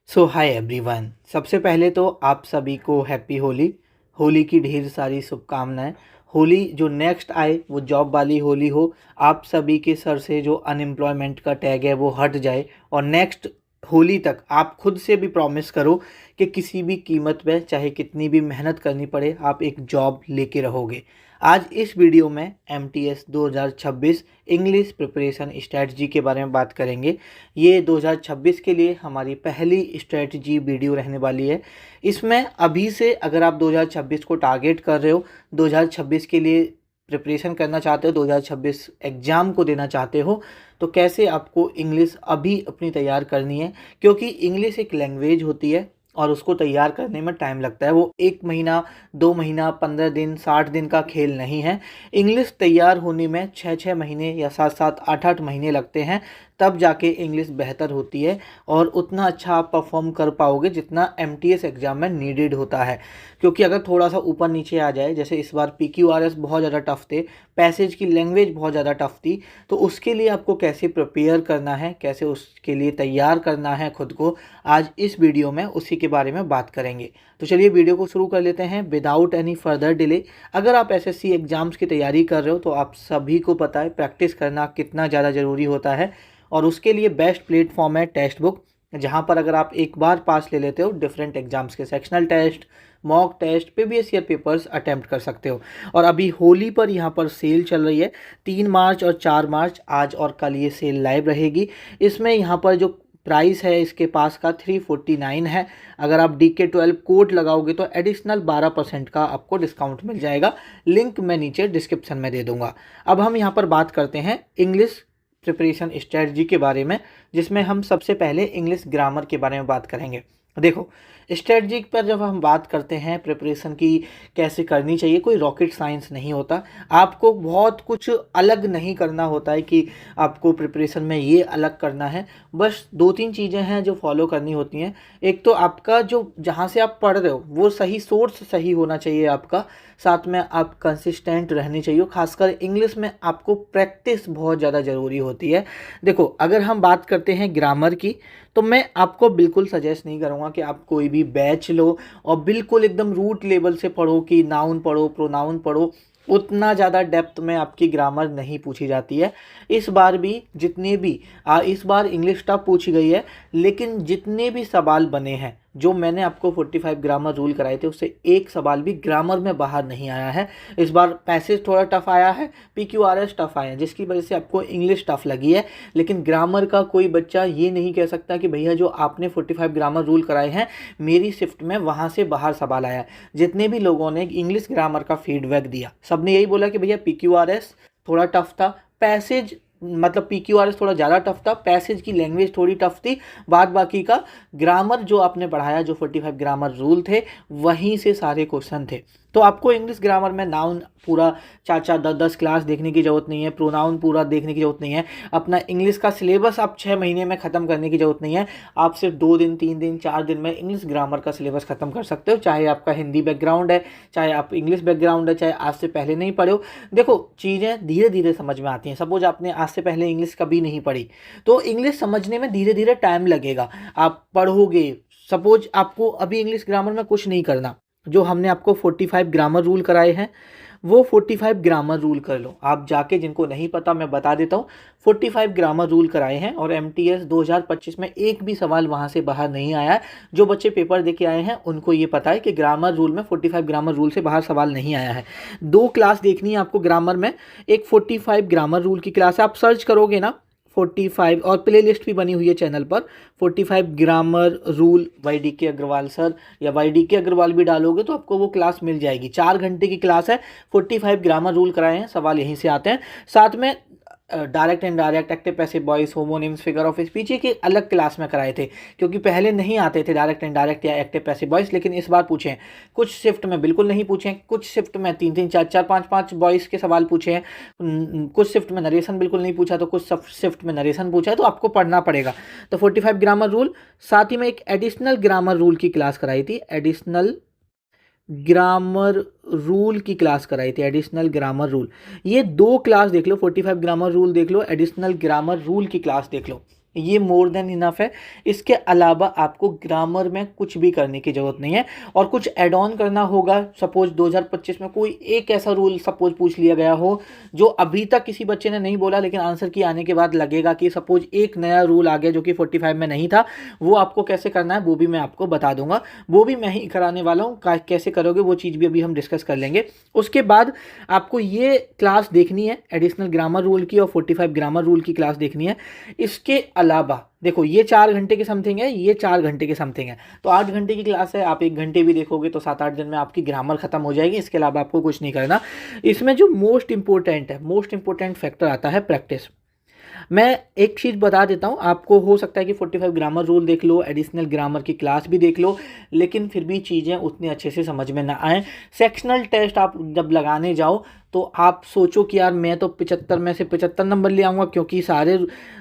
Hi everyone. सबसे पहले तो आप सभी को हैप्पी होली। होली की ढेर सारी शुभकामनाएं। होली जो नेक्स्ट आए वो जॉब वाली होली हो। आप सभी के सर से जो अनएम्प्लॉयमेंट का टैग है वो हट जाए और नेक्स्ट होली तक आप खुद से भी प्रॉमिस करो कि किसी भी कीमत पे चाहे कितनी भी मेहनत करनी पड़े आप एक जॉब लेके रहोगे। आज इस वीडियो में MTS 2026 इंग्लिश प्रिपरेशन स्ट्रेटजी के बारे में बात करेंगे। ये 2026 के लिए हमारी पहली स्ट्रेटजी वीडियो रहने वाली है। इसमें अभी से अगर आप 2026 को टारगेट कर रहे हो, 2026 के लिए प्रिपरेशन करना चाहते हो, 2026 एग्ज़ाम को देना चाहते हो, तो कैसे आपको इंग्लिश अभी अपनी तैयार करनी है। क्योंकि इंग्लिश एक लैंग्वेज होती है और उसको तैयार करने में टाइम लगता है। वो 1 महीना, 2 महीना, 15 दिन, 60 दिन का खेल नहीं है। इंग्लिश तैयार होने में 6-6 महीने या 7-7, 8-8 महीने लगते हैं, तब जाके इंग्लिश बेहतर होती है और उतना अच्छा आप परफॉर्म कर पाओगे जितना MTS एग्ज़ाम में नीडेड होता है। क्योंकि अगर थोड़ा सा ऊपर नीचे आ जाए, जैसे इस बार PQRS बहुत ज़्यादा टफ थे, पैसेज की लैंग्वेज बहुत ज़्यादा टफ थी, तो उसके लिए आपको कैसे प्रिपेयर करना है, कैसे उसके लिए तैयार करना है खुद को, आज इस वीडियो में उसी के बारे में बात करेंगे। तो चलिए वीडियो को शुरू कर लेते हैं विदाउट एनी फर्दर डिले। अगर आप SSC एग्ज़ाम्स की तैयारी कर रहे हो तो आप सभी को पता है प्रैक्टिस करना कितना ज़्यादा ज़रूरी होता है और उसके लिए बेस्ट प्लेटफॉर्म है टेक्स्ट बुक, जहाँ पर अगर आप एक बार पास ले लेते हो डिफरेंट एग्जाम्स के sectional test, mock test, previous year papers attempt कर सकते हो। और अभी होली पर यहाँ पर सेल चल रही है। 3 मार्च और 4 मार्च आज और कल ये सेल लाइव रहेगी। इसमें यहाँ पर जो प्राइस है इसके पास का 349 है। अगर आप DK12 कोड लगाओगे तो एडिशनल 12% का आपको डिस्काउंट मिल जाएगा। लिंक मैं नीचे डिस्क्रिप्शन में दे दूंगा। अब हम यहाँ पर बात करते हैं इंग्लिश प्रिपरेशन स्ट्रेटजी के बारे में, जिसमें हम सबसे पहले इंग्लिश ग्रामर के बारे में बात करेंगे। देखो, स्ट्रेटजी पर जब हम बात करते हैं प्रिपरेशन की कैसे करनी चाहिए, कोई रॉकेट साइंस नहीं होता। आपको बहुत कुछ अलग नहीं करना होता है कि आपको प्रिपरेशन में ये अलग करना है। बस 2-3 चीज़ें हैं जो फॉलो करनी होती हैं। एक तो आपका जो जहाँ से आप पढ़ रहे हो वो सही सोर्स सही होना चाहिए आपका, साथ में आप कंसिस्टेंट रहनी चाहिए। खासकर इंग्लिश में आपको प्रैक्टिस बहुत ज़्यादा ज़रूरी होती है। देखो, अगर हम बात करते हैं ग्रामर की, तो मैं आपको बिल्कुल सजेस्ट नहीं करूँगा कि आप कोई भी बैच लो और बिल्कुल एकदम रूट लेवल से पढ़ो कि नाउन पढ़ो, प्रोनाउन पढ़ो। उतना ज़्यादा डेप्थ में आपकी ग्रामर नहीं पूछी जाती है। इस बार भी जितने भी इस बार इंग्लिश टफ पूछी गई है, लेकिन जितने भी सवाल बने हैं जो मैंने आपको 45 ग्रामर रूल कराए थे उससे एक सवाल भी ग्रामर में बाहर नहीं आया है। इस बार पैसेज थोड़ा टफ आया है, PQRS टफ आया है, जिसकी वजह से आपको इंग्लिश टफ लगी है। लेकिन ग्रामर का कोई बच्चा ये नहीं कह सकता कि भैया जो आपने 45 ग्रामर रूल कराए हैं मेरी शिफ्ट में वहाँ से बाहर सवाल आया है। जितने भी लोगों ने इंग्लिश ग्रामर का फीडबैक दिया सबने यही बोला कि भैया PQRS थोड़ा टफ था, पैसेज मतलब PQRS थोड़ा ज़्यादा टफ था, पैसेज की लैंग्वेज थोड़ी टफ थी, बाद बाकी का ग्रामर जो आपने पढ़ाया, जो 45 ग्रामर रूल थे वहीं से सारे क्वेश्चन थे। तो आपको इंग्लिश ग्रामर में नाउन पूरा 4-4, 10-10 क्लास देखने की ज़रूरत नहीं है, प्रोनाउन पूरा देखने की ज़रूरत नहीं है, अपना इंग्लिश का सिलेबस आप 6 महीने में ख़त्म करने की ज़रूरत नहीं है। आप सिर्फ 2 दिन, 3 दिन, 4 दिन में इंग्लिश ग्रामर का सिलेबस ख़त्म कर सकते हो। चाहे आपका हिंदी बैकग्राउंड है, चाहे आप इंग्लिश बैकग्राउंड है, चाहे आज से पहले नहीं पढ़े हो। देखो, चीज़ें धीरे धीरे समझ में आती हैं। सपोज आपने आज से पहले इंग्लिश कभी नहीं पढ़ी तो इंग्लिश समझने में धीरे धीरे टाइम लगेगा। आप पढ़ोगे, सपोज आपको अभी इंग्लिश ग्रामर में कुछ नहीं करना, जो हमने आपको 45 ग्रामर रूल कराए हैं वो 45 ग्रामर रूल कर लो। आप जाके, जिनको नहीं पता मैं बता देता हूँ, 45 ग्रामर रूल कराए हैं और MTS 2025 में एक भी सवाल वहाँ से बाहर नहीं आया है। जो बच्चे पेपर दे के आए हैं उनको ये पता है कि ग्रामर रूल में 45 ग्रामर रूल से बाहर सवाल नहीं आया है। 2 क्लास देखनी है आपको ग्रामर में। एक 45 ग्रामर रूल की क्लास है, आप सर्च करोगे ना 45, और प्ले लिस्ट भी बनी हुई है चैनल पर, 45 grammar rule YDK Agarwal sir, या YDK अग्रवाल भी डालोगे तो आपको वो क्लास मिल जाएगी। 4 घंटे की क्लास है, 45 ग्रामर रूल कराए हैं, सवाल यहीं से आते हैं। साथ में direct and direct, active passive voice, homonyms, figure of speech की अलग क्लास में कराए थे, क्योंकि पहले नहीं आते थे डायरेक्ट एंड डायरेक्ट या एक्टिव पैसिव वॉइस, लेकिन इस बार पूछे हैं। कुछ शिफ्ट में बिल्कुल नहीं पूछे हैं, कुछ शिफ्ट में 3-3, 4-4, 5-5 वॉइस के सवाल पूछे हैं, कुछ शिफ्ट में नरेशन बिल्कुल नहीं पूछा, तो कुछ शिफ्ट में नरेशन पूछा है, तो आपको पढ़ना पड़ेगा। तो 45 ग्रामर रूल, साथ ही में एक एडिशनल ग्रामर रूल की क्लास कराई थी, एडिशनल ग्रामर रूल की क्लास कराई थी, एडिशनल ग्रामर रूल। ये 2 क्लास देख लो, 45 ग्रामर रूल देख लो, एडिशनल ग्रामर रूल की क्लास देख लो। ये मोर देन इनफ है। इसके अलावा आपको ग्रामर में कुछ भी करने की ज़रूरत नहीं है। और कुछ ऐड ऑन करना होगा, सपोज 2025 में कोई एक ऐसा रूल सपोज पूछ लिया गया हो जो अभी तक किसी बच्चे ने नहीं बोला, लेकिन आंसर की आने के बाद लगेगा कि सपोज एक नया रूल आ गया जो कि 45 में नहीं था, वो आपको कैसे करना है वो भी मैं आपको बता दूंगा। वो भी मैं ही कराने वाला हूँ, कैसे करोगे वो चीज़ भी अभी हम डिस्कस कर लेंगे। उसके बाद आपको ये क्लास देखनी है एडिशनल ग्रामर रूल की और 45 ग्रामर रूल की क्लास देखनी है। इसके अलावा देखो ये 4 घंटे के समथिंग है, ये 4 घंटे के समथिंग है, तो 8 घंटे की क्लास है। आप 1 घंटे भी देखोगे तो 7-8 दिन में आपकी ग्रामर खत्म हो जाएगी। इसके अलावा आपको कुछ नहीं करना। इसमें जो मोस्ट इंपॉर्टेंट फैक्टर आता है प्रैक्टिस। मैं एक चीज़ बता देता हूँ आपको, हो सकता है कि 45 ग्रामर रूल देख लो, एडिशनल ग्रामर की क्लास भी देख लो, लेकिन फिर भी चीज़ें उतनी अच्छे से समझ में ना आए। सेक्शनल टेस्ट आप जब लगाने जाओ तो आप सोचो कि यार मैं तो 75 में से 75 नंबर ले आऊँगा, क्योंकि सारे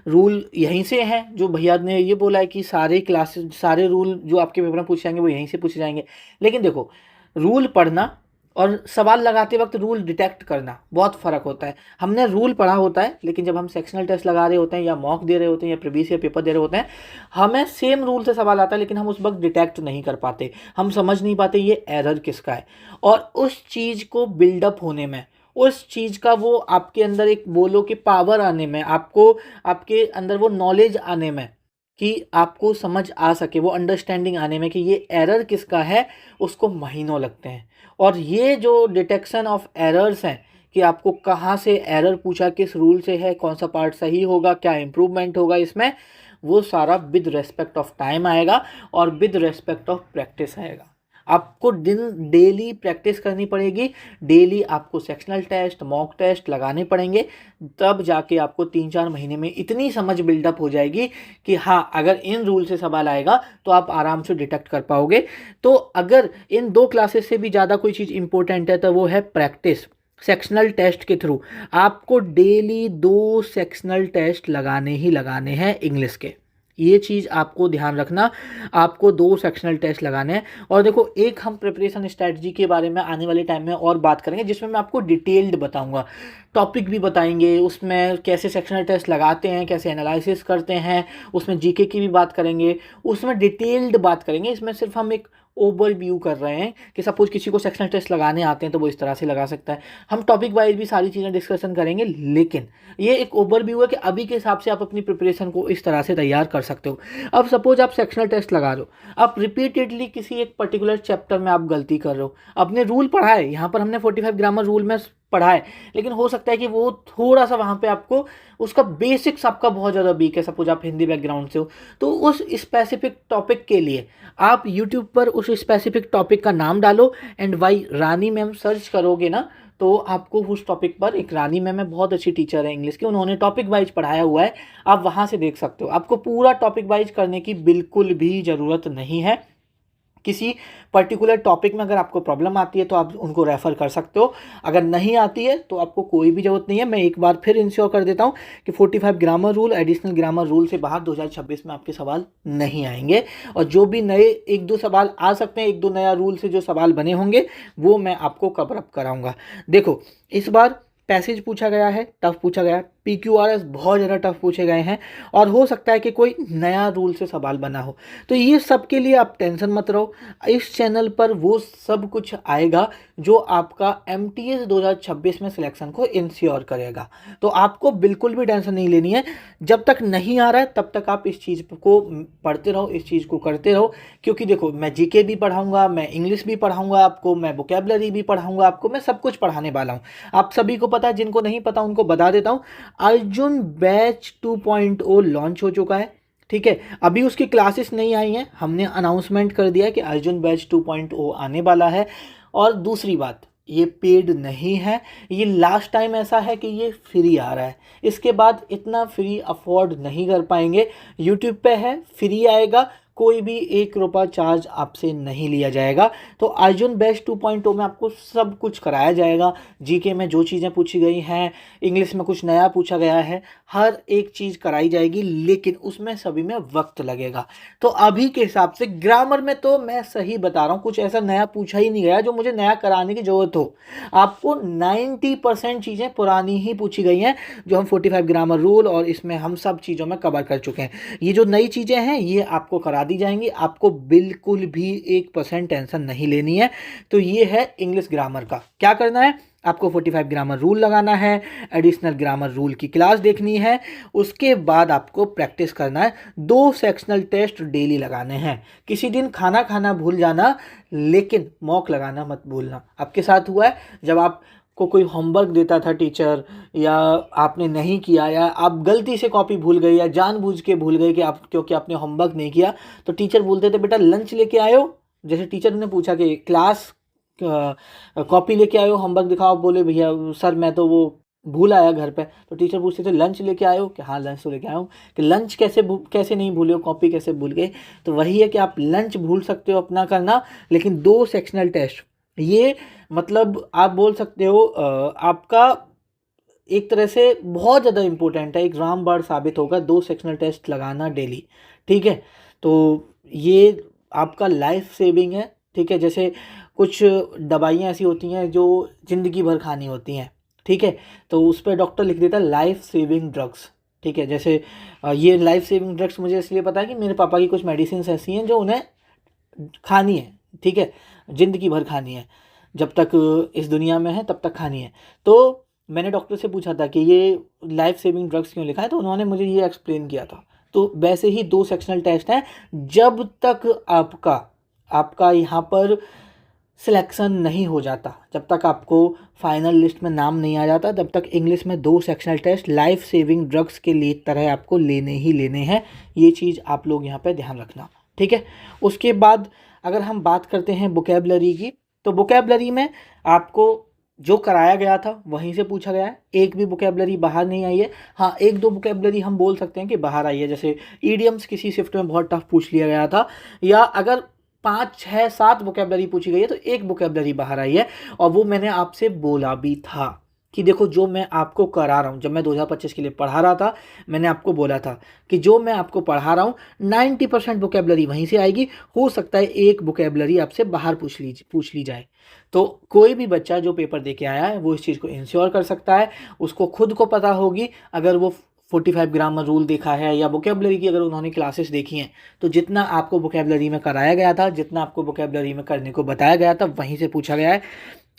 रूल यहीं से हैं। जो भैया ने ये बोला है कि सारे रूल जो आपके पेपर में पूछे जाएंगे वो यहीं से पूछे जाएंगे। लेकिन देखो, रूल पढ़ना और सवाल लगाते वक्त रूल डिटेक्ट करना बहुत फ़र्क होता है। हमने रूल पढ़ा होता है, लेकिन जब हम सेक्शनल टेस्ट लगा रहे होते हैं या मॉक दे रहे होते हैं या प्रीवियस ईयर पेपर दे रहे होते हैं, हमें सेम रूल से सवाल आता है, लेकिन हम उस वक्त डिटेक्ट नहीं कर पाते, हम समझ नहीं पाते ये एरर किसका है। और उस चीज़ को बिल्डअप होने में, उस चीज़ का वो आपके अंदर एक बोलो कि पावर आने में, आपको आपके अंदर वो नॉलेज आने में, कि आपको समझ आ सके, वो अंडरस्टैंडिंग आने में कि ये एरर किसका है, उसको महीनों लगते हैं। और ये जो डिटेक्शन ऑफ एरर्स हैं कि आपको कहाँ से एरर पूछा, किस रूल से है, कौन सा पार्ट सही होगा, क्या इम्प्रूवमेंट होगा इसमें, वो सारा विद रेस्पेक्ट ऑफ टाइम आएगा और विद रेस्पेक्ट ऑफ प्रैक्टिस आएगा। आपको डेली प्रैक्टिस करनी पड़ेगी। डेली आपको सेक्शनल टेस्ट, मॉक टेस्ट लगाने पड़ेंगे, तब जाके आपको 3-4 महीने में इतनी समझ बिल्डअप हो जाएगी कि हाँ, अगर इन रूल से सवाल आएगा तो आप आराम से डिटेक्ट कर पाओगे। तो अगर इन 2 क्लासेस से भी ज़्यादा कोई चीज़ इंपॉर्टेंट है तो वो है प्रैक्टिस। सेक्शनल टेस्ट के थ्रू आपको डेली 2 सेक्शनल टेस्ट लगाने ही लगाने हैं इंग्लिश के। ये चीज़ आपको ध्यान रखना, आपको 2 सेक्शनल टेस्ट लगाने हैं। और देखो, एक हम प्रिपरेशन स्ट्रैटेजी के बारे में आने वाले टाइम में और बात करेंगे, जिसमें मैं आपको डिटेल्ड बताऊंगा, टॉपिक भी बताएंगे, उसमें कैसे सेक्शनल टेस्ट लगाते हैं, कैसे एनालिसिस करते हैं, उसमें जीके की भी बात करेंगे, उसमें डिटेल्ड बात करेंगे। इसमें सिर्फ हम एक ओवरव्यू कर रहे हैं कि सपोज किसी को सेक्शनल टेस्ट लगाने आते हैं तो वो इस तरह से लगा सकता है। हम टॉपिक वाइज भी सारी चीज़ें डिस्कशन करेंगे, लेकिन ये एक ओवरव्यू है कि अभी के हिसाब से आप अपनी प्रिपरेशन को इस तरह से तैयार कर सकते हो। अब सपोज आप सेक्शनल टेस्ट लगा रहे हो, आप रिपीटेडली किसी एक पर्टिकुलर चैप्टर में आप गलती कर रहे हो, आपने रूल पढ़ा है, यहाँ पर हमने 45 ग्रामर रूल में पढ़ा है, लेकिन हो सकता है कि वो थोड़ा सा वहाँ पे आपको उसका बेसिक्स आपका बहुत ज़्यादा वीक है। सपोज आप हिंदी बैकग्राउंड से हो, तो उस स्पेसिफिक टॉपिक के लिए आप यूट्यूब पर उस स्पेसिफिक टॉपिक का नाम डालो and Y Rani ma'am search करोगे ना, तो आपको उस टॉपिक पर, एक रानी मैम है, बहुत अच्छी टीचर है इंग्लिश की, उन्होंने टॉपिक वाइज पढ़ाया हुआ है, आप वहाँ से देख सकते हो। आपको पूरा टॉपिक वाइज करने की बिल्कुल भी ज़रूरत नहीं है। किसी पर्टिकुलर टॉपिक में अगर आपको प्रॉब्लम आती है तो आप उनको रेफ़र कर सकते हो, अगर नहीं आती है तो आपको कोई भी ज़रूरत नहीं है। मैं एक बार फिर इंश्योर कर देता हूँ कि 45 grammar rule, additional grammar rule से बाहर 2026 में आपके सवाल नहीं आएंगे। और जो भी नए 1-2 सवाल आ सकते हैं, 1-2 नया रूल से जो सवाल बने होंगे, वो मैं आपको कवर अप कराऊंगा। देखो, इस बार पैसेज पूछा गया है, टफ पूछा गया है, PQRS बहुत ज़्यादा टफ पूछे गए हैं, और हो सकता है कि कोई नया रूल से सवाल बना हो। तो ये सब के लिए आप टेंशन मत रहो, इस चैनल पर वो सब कुछ आएगा जो आपका MTS 2026 में सिलेक्शन को इंश्योर करेगा। तो आपको बिल्कुल भी टेंशन नहीं लेनी है। जब तक नहीं आ रहा है तब तक आप इस चीज़ को पढ़ते रहो, इस चीज़ को करते रहो, क्योंकि देखो, मैं जीके भी पढ़ाऊँगा, मैं इंग्लिश भी पढ़ाऊँगा आपको, मैं वोकैबुलरी भी पढ़ाऊँगा आपको, मैं सब कुछ पढ़ाने वाला हूँ। आप सभी को पता है, जिनको नहीं पता उनको बता देता हूँ, अर्जुन बैच 2.0 लॉन्च हो चुका है। ठीक है, अभी उसकी क्लासेस नहीं आई हैं, हमने अनाउंसमेंट कर दिया है कि अर्जुन बैच 2.0 आने वाला है। और दूसरी बात, ये पेड नहीं है, ये लास्ट टाइम ऐसा है कि ये फ्री आ रहा है, इसके बाद इतना फ्री अफोर्ड नहीं कर पाएंगे। यूट्यूब पे है, फ्री आएगा, कोई भी 1 रुपया चार्ज आपसे नहीं लिया जाएगा। तो अर्जुन बेस्ट 2.0 में आपको सब कुछ कराया जाएगा। जीके में जो चीज़ें पूछी गई हैं, इंग्लिश में कुछ नया पूछा गया है, हर एक चीज़ कराई जाएगी, लेकिन उसमें सभी में वक्त लगेगा। तो अभी के हिसाब से ग्रामर में तो मैं सही बता रहा हूँ, कुछ ऐसा नया पूछा ही नहीं गया जो मुझे नया कराने की ज़रूरत हो। आपको 90% चीज़ें पुरानी ही पूछी गई हैं, जो हम 45 ग्रामर रूल और इसमें हम सब चीज़ों में कवर कर चुके हैं। ये जो नई चीज़ें हैं ये आपको करा दी जाएंगी, आपको बिल्कुल भी 1% टेंशन नहीं लेनी है। तो ये है इंग्लिश ग्रामर का। क्या करना है, आपको 45 ग्रामर रूल लगाना है, एडिशनल ग्रामर रूल की क्लास देखनी है, उसके बाद आपको प्रैक्टिस करना है। 2 सेक्शनल टेस्ट डेली लगाने हैं। किसी दिन खाना खाना भूल जाना, लेकिन मॉक लगाना मत भूलना। आपके साथ हुआ है जब आपको कोई होमवर्क देता था टीचर, या आपने नहीं किया, या आप गलती से कॉपी भूल गए, या जानबूझ के भूल गए कि आप क्योंकि आपने होमवर्क नहीं किया, तो टीचर बोलते थे बेटा लंच लेके आयो। जैसे टीचर ने पूछा कि क्लास कॉपी लेके आयो, होमवर्क दिखाओ, बोले भैया सर मैं तो वो भूल आया घर पे। तो टीचर पूछते थे लंच लेके आयो, कि हाँ लंच तो लेके आया हूँ। कि लंच कैसे नहीं भूले हो, कॉपी कैसे भूल गए। तो वही है कि आप लंच भूल सकते हो अपना करना, लेकिन 2 सेक्शनल टेस्ट, ये मतलब आप बोल सकते हो आपका एक तरह से बहुत ज़्यादा इंपॉर्टेंट है, एक रामबाण साबित होगा 2 सेक्शनल टेस्ट लगाना डेली। ठीक है, तो ये आपका लाइफ सेविंग है। ठीक है, जैसे कुछ दवाइयाँ ऐसी होती हैं जो ज़िंदगी भर खानी होती हैं। ठीक है, तो उस पर डॉक्टर लिख देता है लाइफ सेविंग ड्रग्स। ठीक है, जैसे ये लाइफ सेविंग ड्रग्स मुझे इसलिए पता है कि मेरे पापा की कुछ मेडिसिन ऐसी हैं जो उन्हें खानी है। ठीक है, ज़िंदगी भर खानी है, जब तक इस दुनिया में है तब तक खानी है। तो मैंने डॉक्टर से पूछा था कि ये लाइफ सेविंग ड्रग्स क्यों लिखा है, तो उन्होंने मुझे ये एक्सप्लेन किया था। तो वैसे ही 2 सेक्शनल टेस्ट हैं, जब तक आपका यहाँ पर सिलेक्शन नहीं हो जाता, जब तक आपको फाइनल लिस्ट में नाम नहीं आ जाता, तब तक इंग्लिश में 2 sectional test life saving drugs के लिए तरह आपको लेने ही लेने हैं। ये चीज़ आप लोग यहाँ पे ध्यान रखना। ठीक है, उसके बाद अगर हम बात करते हैं वोकैबुलरी की, तो वोकैबुलरी में आपको जो कराया गया था वहीं से पूछा गया है, एक भी वोकैबुलरी बाहर नहीं आई है। हाँ, 1-2 वोकैबुलरी हम बोल सकते हैं कि बाहर आई है, जैसे ईडियम्स किसी शिफ्ट में बहुत टफ पूछ लिया गया था, या अगर 5, 6, 7 वोकैबुलरी पूछी गई है तो 1 वोकैबुलरी बाहर आई है। और वो मैंने आपसे बोला भी था कि देखो जो मैं आपको करा रहा हूँ, जब मैं 2025 के लिए पढ़ा रहा था, मैंने आपको बोला था कि जो मैं आपको पढ़ा रहा हूँ 90% वोकैबुलरी वहीं से आएगी। हो सकता है 1 वोकैबुलरी आपसे बाहर पूछ ली जाए। तो कोई भी बच्चा जो पेपर दे के आया है वो इस चीज़ को इंश्योर कर सकता है, उसको खुद को पता होगी। अगर वो 45 ग्रामर रूल देखा है या वोकैबुलरी की अगर उन्होंने क्लासेस देखी हैं, तो जितना आपको वोकैबुलरी में कराया गया था, जितना आपको वोकैबुलरी में करने को बताया गया था, वहीं से पूछा गया है।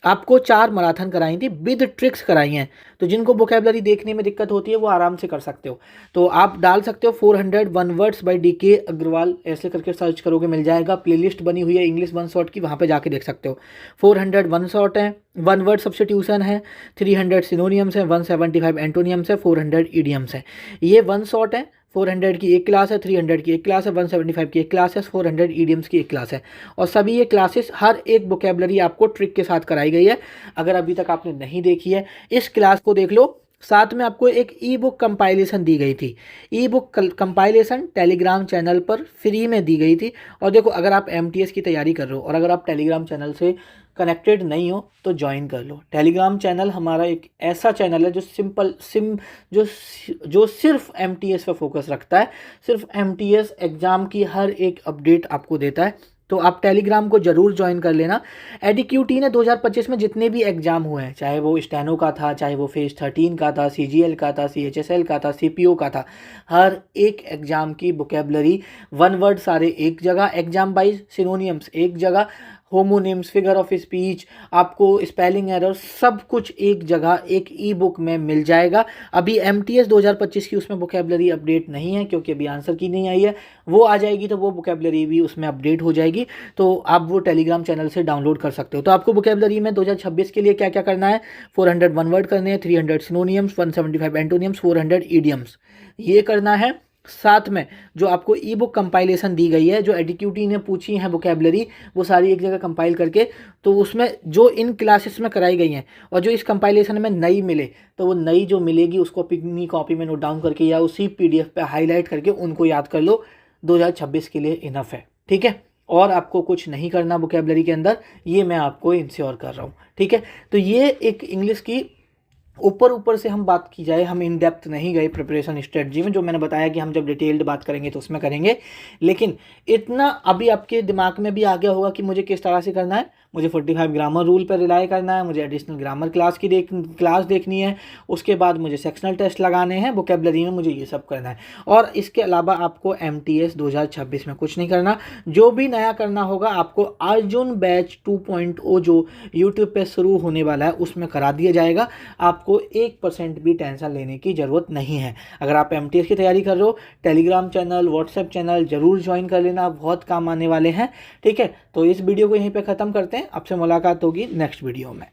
आपको 4 मैराथन कराई थी, विद ट्रिक्स कराई हैं। तो जिनको वोकैबुलरी देखने में दिक्कत होती है वो आराम से कर सकते हो। तो आप डाल सकते हो 401 वर्ड्स बाय डीके अग्रवाल, ऐसे करके सर्च करोगे मिल जाएगा। प्लेलिस्ट बनी हुई है इंग्लिश वन शॉट की, वहाँ पे जाके देख सकते हो। 400 वन शॉट है, 1 वर्ड सब्स्टिट्यूशन है, 300 सिनोनियम्स है, 175 एंटोनियम्स है, 400 इडियम्स है। ये वन शॉट है। 400 की एक क्लास है, 300 की एक क्लास है, 175 की एक क्लास है, 400 ईडियम्स की एक क्लास है। और सभी ये क्लासेस हर एक वोकैबुलरी आपको ट्रिक के साथ कराई गई है। अगर अभी तक आपने नहीं देखी है, इस क्लास को देख लो। साथ में आपको एक ई बुक कंपाइलेशन दी गई थी। ई बुक कंपाइलेशन टेलीग्राम चैनल पर फ्री में दी गई थी। और देखो, अगर आप एमटीएस की तैयारी कर रहे हो और अगर आप टेलीग्राम चैनल से कनेक्टेड नहीं हो तो ज्वाइन कर लो। टेलीग्राम चैनल हमारा एक ऐसा चैनल है जो सिर्फ एमटीएस पे फोकस रखता है, सिर्फ एमटीएस एग्ज़ाम की हर एक अपडेट आपको देता है। तो आप टेलीग्राम को ज़रूर ज्वाइन कर लेना। एडीक्यूटी ने 2025 में जितने भी एग्ज़ाम हुए हैं, चाहे वो स्टेनो का था, चाहे वो फेज 13 का था, सीजीएल का था, सीएचएसएल का था, सीपीओ का था, हर एक एग्ज़ाम की वोकैबुलरी 1 वर्ड सारे एक जगह, एग्जाम वाइज सिनोनियम्स एक जगह, होमोनिम्स, फिगर ऑफ स्पीच, आपको स्पेलिंग एरर, सब कुछ एक जगह एक ई बुक में मिल जाएगा। अभी एमटीएस 2025 की उसमें वोकैबुलरी अपडेट नहीं है क्योंकि अभी आंसर की नहीं आई है। वो आ जाएगी तो वो वोकैबुलरी भी उसमें अपडेट हो जाएगी। तो आप वो टेलीग्राम चैनल से डाउनलोड कर सकते हो। तो आपको वोकैबुलरी में 2026 के लिए क्या क्या करना है, 400 वन वर्ड करने हैं, 300 सिनोनियम्स, 175 एंटोनियम्स, 400 ईडियम्स, ये करना है। साथ में जो आपको ई बुक कंपाइलेशन दी गई है, जो एडीक्यूटी ने पूछी है वोकैबुलरी, वो सारी एक जगह कंपाइल करके, तो उसमें जो इन क्लासेस में कराई गई हैं और जो इस कंपाइलेशन में नई मिले, तो वो नई जो मिलेगी उसको अपनी कॉपी में नोट डाउन करके या उसी पीडीएफ पे हाईलाइट करके उनको याद कर लो। 2026 के लिए इनफ है। ठीक है, और आपको कुछ नहीं करना वोकेबलरी के अंदर, ये मैं आपको इंश्योर कर रहा हूँ। ठीक है, तो ये एक इंग्लिश की ऊपर ऊपर से हम बात की जाए, हम इन डेप्थ नहीं गए प्रिपरेशन स्ट्रेटजी में, जो मैंने बताया कि हम जब डिटेल्ड बात करेंगे तो उसमें करेंगे। लेकिन इतना अभी आपके दिमाग में भी आ गया होगा कि मुझे किस तरह से करना है। मुझे 45 ग्रामर रूल पर रिलाई करना है, मुझे एडिशनल ग्रामर क्लास देखनी है, उसके बाद मुझे सेक्शनल टेस्ट लगाने हैं, वोकेबलरी में मुझे ये सब करना है। और इसके अलावा आपको MTS 2026 में कुछ नहीं करना। जो भी नया करना होगा आपको अर्जुन बैच 2.0 जो यूट्यूब पे शुरू होने वाला है उसमें करा दिया जाएगा। आपको 1% भी टेंशन लेने की ज़रूरत नहीं है। अगर आप MTS की तैयारी कर रहे हो, टेलीग्राम चैनल, व्हाट्सएप चैनल ज़रूर ज्वाइन कर लेना, बहुत काम आने वाले हैं। ठीक है, तो इस वीडियो को यहीं पे ख़त्म करते हैं, आपसे मुलाकात होगी नेक्स्ट वीडियो में।